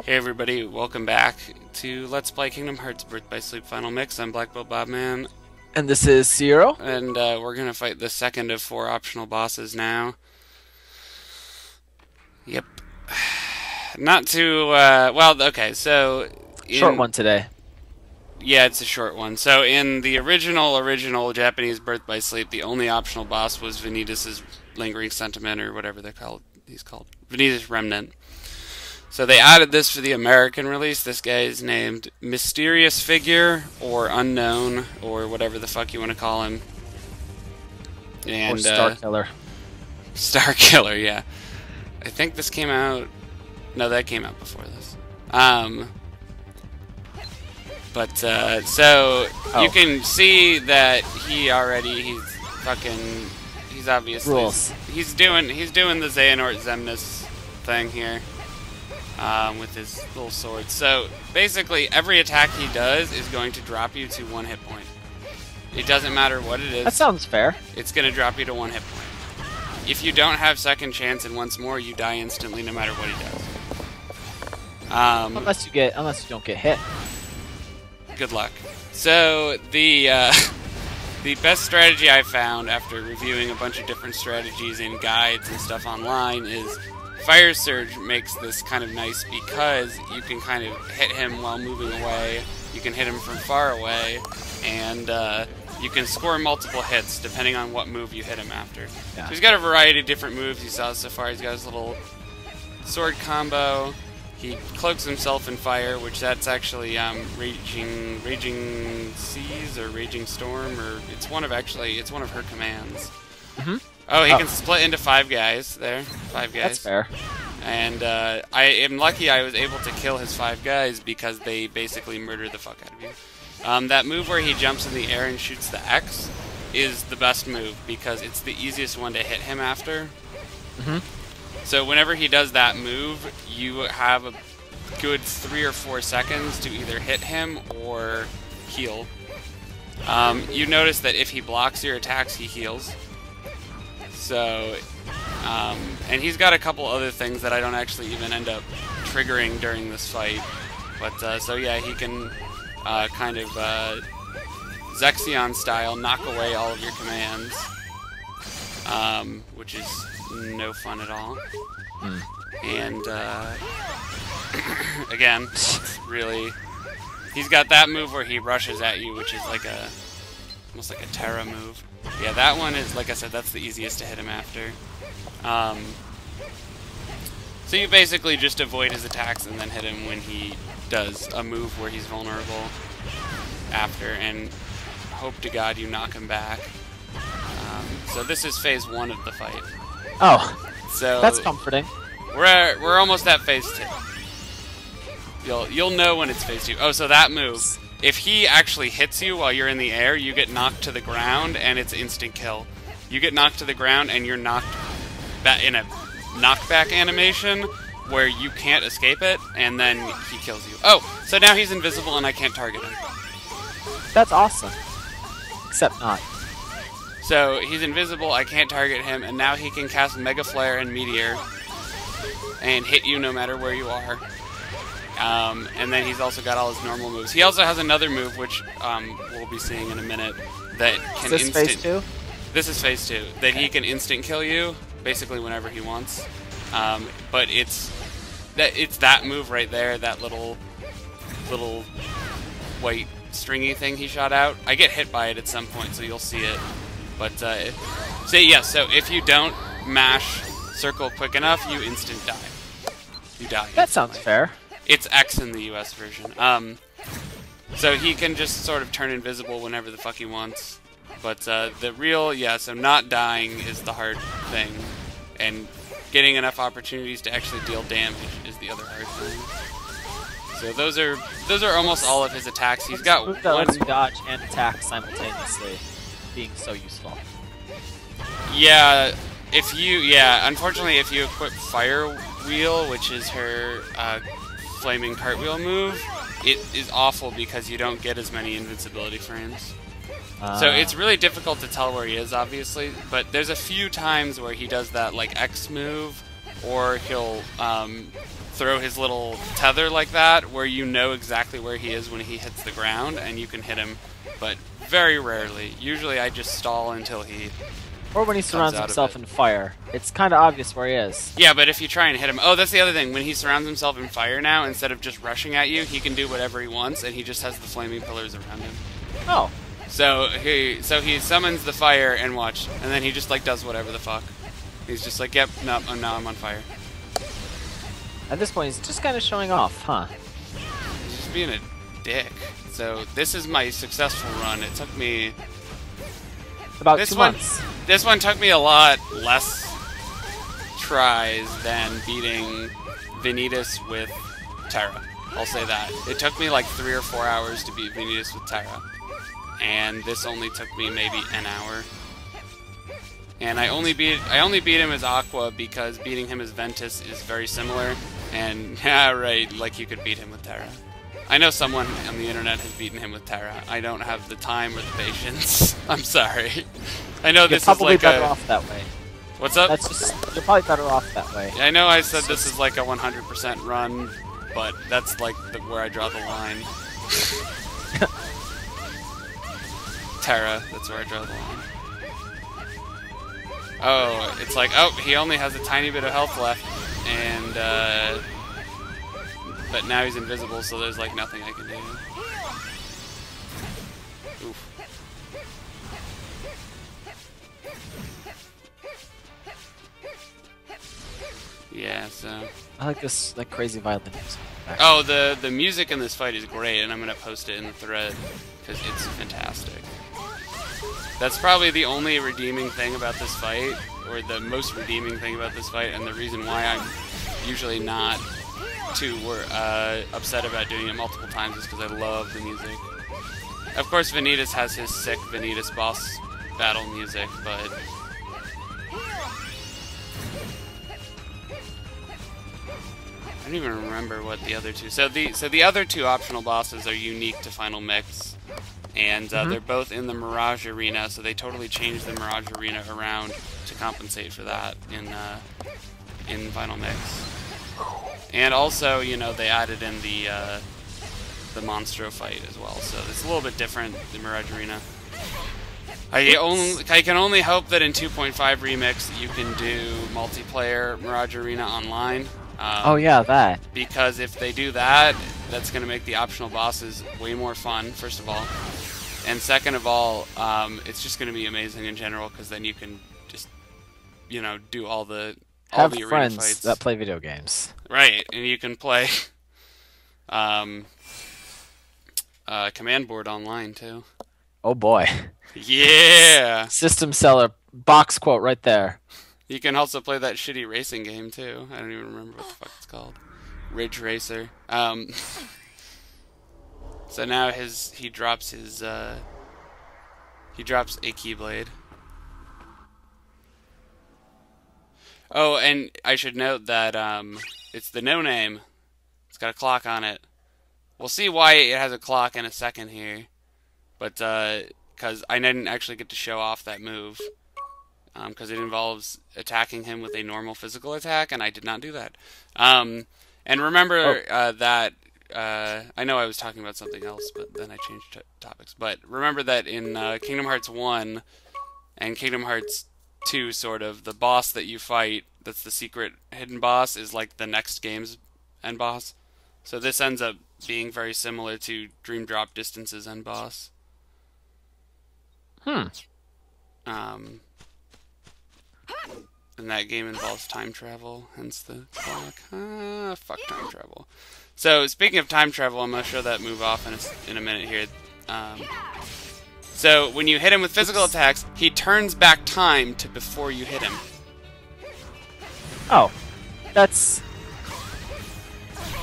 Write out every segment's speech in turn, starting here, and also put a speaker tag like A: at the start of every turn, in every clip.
A: Hey everybody, welcome back to Let's Play Kingdom Hearts Birth by Sleep Final Mix. I'm Black Belt Bobman,
B: And this is Zero.
A: and we're gonna fight the second of four optional bosses now. Yep. Not too, well, okay, so
B: Short
A: in,
B: one today.
A: yeah, it's a short one. So in the original Japanese Birth by Sleep, the only optional boss was Vanitas' Lingering Sentiment, or whatever he's called. Vanitas Remnant. So they added this for the American release. This guy is named Mysterious Figure, or Unknown, or whatever the fuck you want to call him.
B: Or
A: And
B: Star Killer.
A: Star Killer, yeah. I think this came out. No, that came out before this. So you can see that he's obviously
B: Rules.
A: he's doing the Xehanort Xemnas thing here. With his little sword. So basically, every attack he does is going to drop you to 1 hit point. It doesn't matter what it is.
B: That sounds fair.
A: It's going to drop you to 1 hit point. If you don't have second chance and once more, you die instantly no matter what he does.
B: Unless you don't get hit.
A: Good luck. So the the best strategy I found after reviewing a bunch of different strategies in guides and stuff online is Fire Surge makes this kind of nice because you can kind of hit him while moving away, you can hit him from far away, and you can score multiple hits depending on what move you hit him after.
B: Yeah.
A: So he's got a variety of different moves you saw so far. He's got his little sword combo, he cloaks himself in fire, which that's actually Raging Seas or Raging Storm, or it's one of her commands.
B: Mm-hmm.
A: Oh, he can split into 5 guys there. 5 guys.
B: That's fair.
A: And I am lucky I was able to kill his 5 guys because they basically murder the fuck out of you. That move where he jumps in the air and shoots the X is the best move because it's the easiest one to hit him after.
B: Mm-hmm.
A: So whenever he does that move, you have a good 3 or 4 seconds to either hit him or heal. You notice that if he blocks your attacks, he heals. So, and he's got a couple other things that I don't actually even end up triggering during this fight. But, so yeah, he can kind of Zexion style knock away all of your commands, which is no fun at all.
B: Mm.
A: And, again, really, he's got that move where he rushes at you, which is like almost like a Terra move. Yeah, that one is, like I said, that's the easiest to hit him after. So you basically just avoid his attacks and then hit him when he does a move where he's vulnerable after, and hope to God you knock him back. So this is phase 1 of the fight.
B: Oh,
A: So
B: that's comforting.
A: we're almost at phase 2. You'll know when it's phase 2. Oh, so that move. If he actually hits you while you're in the air, you get knocked to the ground, and it's instant kill. You get knocked to the ground, and you're knocked back in a knockback animation where you can't escape it, and then he kills you. Oh, so now he's invisible, and I can't target him.
B: That's awesome. Except not.
A: So he's invisible, I can't target him, and now he can cast Mega Flare and Meteor and hit you no matter where you are. And then he's also got all his normal moves. He also has another move, which we'll be seeing in a minute, that can
B: Is this phase 2?
A: This is phase 2. That he can instant kill you, basically whenever he wants. But it's that move right there, that little white stringy thing he shot out. I get hit by it at some point, so you'll see it. But so yeah, so if you don't mash circle quick enough, you instant die. You die.
B: That sounds fair.
A: It's X in the US version. So he can just sort of turn invisible whenever the fuck he wants. But the real, so not dying is the hard thing. And getting enough opportunities to actually deal damage is the other hard thing. So those are almost all of his attacks. He's got
B: Move that
A: one...
B: lets you dodge and attack simultaneously, being so useful.
A: Yeah, unfortunately if you equip Fire Wheel, which is her flaming cartwheel move, it is awful because you don't get as many invincibility frames. So it's really difficult to tell where he is, obviously, but there's a few times where he does that like X move, or he'll throw his little tether like that, where you know exactly where he is when he hits the ground, and you can hit him, but very rarely. Usually I just stall until he
B: Or when he surrounds himself in fire. It's kind of obvious where he is.
A: Yeah, but if you try and hit him... Oh, that's the other thing. When he surrounds himself in fire now, instead of just rushing at you, he can do whatever he wants, and he just has the flaming pillars around him.
B: Oh.
A: So he summons the fire, and watch, and then he just, like, does whatever the fuck. He's just like, yep, no, now I'm on fire.
B: At this point, he's just kind of showing off, huh?
A: He's just being a dick. So this is my successful run. It took me...
B: About 2 months.
A: This one took me a lot less tries than beating Vanitas with Terra. I'll say that. It took me like 3 or 4 hours to beat Vanitas with Terra. And this only took me maybe an hour. And I only beat him as Aqua because beating him as Ventus is very similar. And yeah, right, like you could beat him with Terra. I know someone on the internet has beaten him with Terra. I don't have the time or the patience. I'm sorry. I know this is like
B: You're probably better off that way.
A: What's up?
B: You're probably better off that way.
A: Yeah, I know I said this is like a 100% run, but that's like where I draw the line. Terra, that's where I draw the line. Oh, it's like, oh, he only has a tiny bit of health left, and but now he's invisible, so there's like nothing I can do. Oof. Yeah, so...
B: I like this like crazy violin music.
A: Oh, the music in this fight is great, and I'm gonna post it in the thread, because it's fantastic. That's probably the only redeeming thing about this fight, or the most redeeming thing about this fight, and the reason why I'm usually not too upset about doing it multiple times is because I love the music. Of course, Vanitas has his sick Vanitas boss battle music, but... I don't even remember what the other two... So the other two optional bosses are unique to Final Mix, and they're both in the Mirage Arena, so they totally changed the Mirage Arena around to compensate for that in Final Mix. And also, you know, they added in the Monstro fight as well, so it's a little bit different, the Mirage Arena. I can only hope that in 2.5 Remix you can do multiplayer Mirage Arena online.
B: Oh yeah, that.
A: Because if they do that, that's going to make the optional bosses way more fun, first of all. And second of all, it's just going to be amazing in general, because then you can just, you know, do all the arena
B: friends
A: fights
B: that play video games.
A: Right, and you can play Command Board online, too.
B: Oh boy.
A: Yeah!
B: System seller, box quote right there.
A: You can also play that shitty racing game, too. I don't even remember what the fuck it's called. Ridge Racer. So now he drops his, he drops a Keyblade. Oh, and I should note that, it's the No Name. It's got a clock on it. We'll see why it has a clock in a second here. But, because I didn't actually get to show off that move. Because it involves attacking him with a normal physical attack, and I did not do that. And remember that... I know I was talking about something else, but then I changed topics. But remember that in Kingdom Hearts 1 and Kingdom Hearts 2, sort of, the boss that you fight, that's the secret hidden boss, is like the next game's end boss. So this ends up being very similar to Dream Drop Distance's end boss. And that game involves time travel, hence the clock. Fuck time travel. So, speaking of time travel, I'm going to show that move off in a minute here. So, when you hit him with physical attacks, he turns back time to before you hit him.
B: Oh. That's...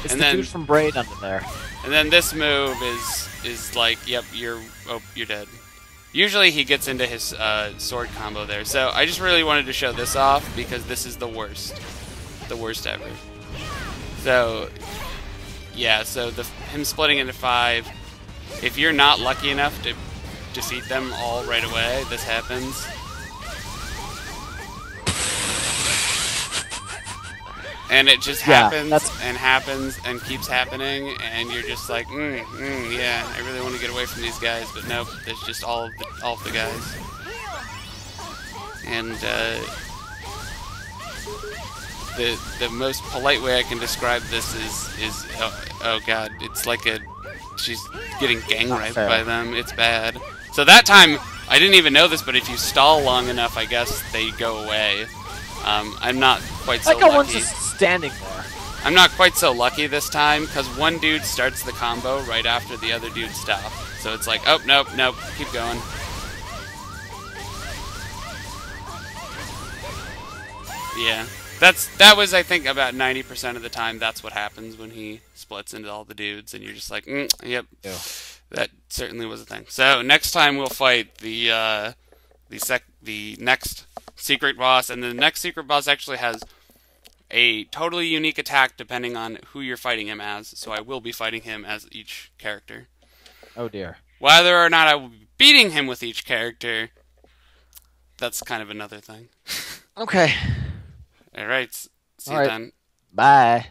B: It's
A: and
B: the
A: then,
B: dude from Braid under there.
A: And then this move is like, yep, you're dead. Usually he gets into his sword combo there. So I just really wanted to show this off because this is the worst. The worst ever. So, yeah, so him splitting into 5. If you're not lucky enough to defeat them all right away, this happens. and it just
B: Yeah,
A: happens
B: that's-
A: and happens and keeps happening, and you're just like, yeah, I really want to get away from these guys, but nope, there's just all of the guys. And the most polite way I can describe this is oh god, it's like she's getting gang raped by them. It's bad. So that time I didn't even know this, but if you stall long enough, I guess they go away. I'm not quite so
B: Like one's
A: lucky.
B: just standing there.
A: I'm not quite so lucky this time because one dude starts the combo right after the other dude stops. So it's like, oh nope, keep going. Yeah. That was, I think, about 90% of the time. That's what happens when he splits into all the dudes, and you're just like, yep,
B: Yeah.
A: that certainly was a thing. So next time we'll fight the next secret boss, and the next secret boss actually has a totally unique attack depending on who you're fighting him as. So I will be fighting him as each character.
B: Oh dear.
A: Whether or not I will be beating him with each character, that's kind of another thing.
B: Okay.
A: All right, see
B: All
A: you
B: right.
A: then.
B: Bye.